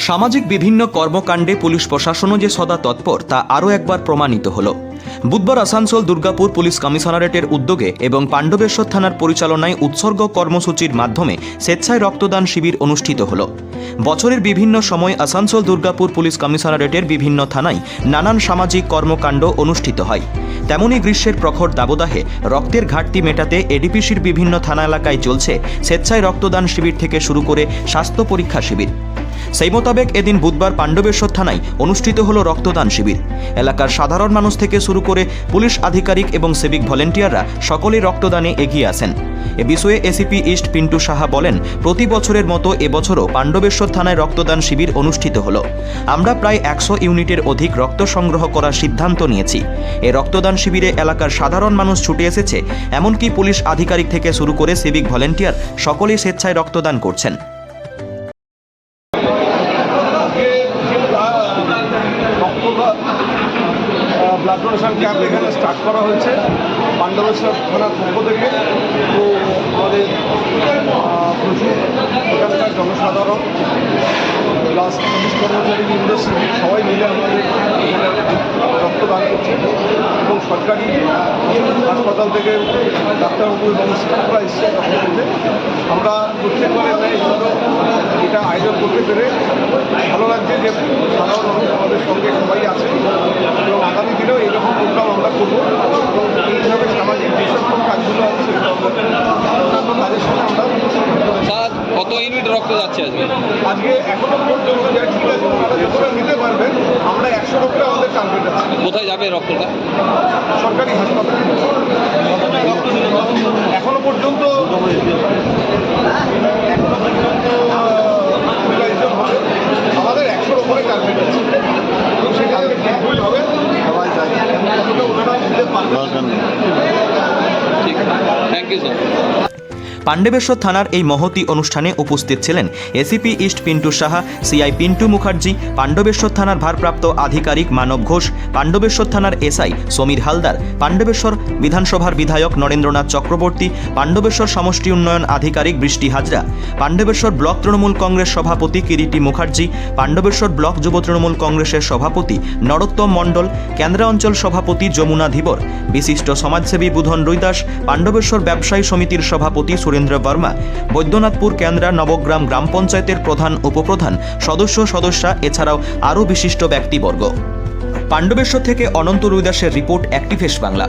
সামাজিক বিভিন্ন কর্মকাণ্ডে পুলিশ প্রশাসনও যে সদা তৎপর তা আরও একবার প্রমাণিত হল। বুধবার আসানসোল দুর্গাপুর পুলিশ কমিশনারেটের উদ্যোগে এবং পাণ্ডবেশ্বর থানার পরিচালনায় উৎসর্গ কর্মসূচির মাধ্যমে স্বেচ্ছায় রক্তদান শিবির অনুষ্ঠিত হল। বছরের বিভিন্ন সময় আসানসোল দুর্গাপুর পুলিশ কমিশনারেটের বিভিন্ন থানায় নানান সামাজিক কর্মকাণ্ড অনুষ্ঠিত হয়। তেমনি গ্রীষ্মের প্রখর দাবদাহে রক্তের ঘাটতি মেটাতে এডিপিসির বিভিন্ন থানা এলাকায় চলছে স্বেচ্ছায় রক্তদান শিবির থেকে শুরু করে স্বাস্থ্য পরীক্ষা শিবির। সেই মোতাবেক এদিন বুধবার পাণ্ডবেশ্বর থানায় অনুষ্ঠিত হল রক্তদান শিবির। এলাকার সাধারণ মানুষ থেকে শুরু করে পুলিশ আধিকারিক এবং সিভিক ভলেন্টিয়াররা সকলেই রক্তদানে এগিয়ে আসেন। এ বিষয়ে এসিপি ইস্ট পিন্টু সাহা বলেন, প্রতি বছরের মতো এবছরও পাণ্ডবেশ্বর থানায় রক্তদান শিবির অনুষ্ঠিত হল। আমরা প্রায় 100 ইউনিটের অধিক রক্ত সংগ্রহ করার সিদ্ধান্ত নিয়েছি। এ রক্তদান শিবিরে এলাকার সাধারণ মানুষ ছুটে এসেছে, এমনকি পুলিশ আধিকারিক থেকে শুরু করে সিভিক ভলেন্টিয়ার সকলেই স্বেচ্ছায় রক্তদান করছেন। ব্লাড ডোনেশন ক্যাম্প এখানে স্টার্ট করা হয়েছে পাণ্ডবেশ্বর থানার পক্ষ থেকে। তো আমাদের প্রচুর এখানকার জনসাধারণ প্লাস পুলিশ কর্মচারী ইন্ডাস্ট্রি সবাই মিলে আমাদের রক্তদান করছে এবং সরকারি হাসপাতাল থেকে ডাক্তারবাবু এবং স্টাফরা এসছে রক্ত দিতে। আমরা প্রত্যেকবারে এটা আয়োজন করতে পেরে ভালো লাগছে যে সাধারণ মানুষ আমাদের সঙ্গে সবাই আছে এবং আগামী দিনেও এইরকম প্রোগ্রাম আমরা করবো এবং এইভাবে সামাজিক যে সকল কাজগুলো আছে অন্যান্য কাজের সঙ্গে আমরা। কত ইউনিট রক্ত যাচ্ছে আজকে এখনো পর্যন্ত যা ঠিক আছে ওনারা যতটা নিতে পারবেন, আমরা 100 রক্তটা আমাদের টার্গেট আছে। কোথায় যাবে রক্তটা? সরকারি হাসপাতাল। এখনো পর্যন্ত আমাদের 100-র উপরে টার্গেট আছে এবং সেই টার্গেট কমপ্লিট হবে। সবাই জানি কতটা ওনারা নিতে পারবেন। ঠিক, থ্যাংক ইউ স্যার। পাণ্ডবেশ্বর থানার এই মহতি অনুষ্ঠানে উপস্থিত ছিলেন ACP east Pintu Saha, CI Pintu Mukherjee, Pandabeswar থানার ভারপ্রাপ্ত আধিকারিক মানব ঘোষ, পাণ্ডবেশ্বর থানার এসআই সমীর হালদার, পাণ্ডবেশ্বর বিধানসভার বিধায়ক নরেন্দ্রনাথ চক্রবর্তী, পাণ্ডবেশ্বর সমষ্টি উন্নয়ন আধিকারিক বৃষ্টি হাজরা, পাণ্ডবেশ্বর ব্লক তৃণমূল কংগ্রেস সভাপতি কিরিটি মুখার্জি, পাণ্ডবেশ্বর ব্লক যুব তৃণমূল কংগ্রেসের সভাপতি নরোত্তম মণ্ডল, কেন্দ্রা অঞ্চল সভাপতি যমুনা ধীবর, বিশিষ্ট সমাজসেবী বুধন রুইদাস, পাণ্ডবেশ্বর ব্যবসায়ী সমিতির সভাপতি সুরেন্দ্র বর্মা, বৈদ্যনাথপুর কেন্দ্রা নবগ্রাম গ্রাম পঞ্চায়েতের প্রধান উপপ্রধান সদস্যা এছাড়াও আরও বিশিষ্ট ব্যক্তিবর্গ। পাণ্ডবেশ্বর থেকে অনন্ত রুইদাসের রিপোর্ট, অ্যাক্টিভেশ বাংলা।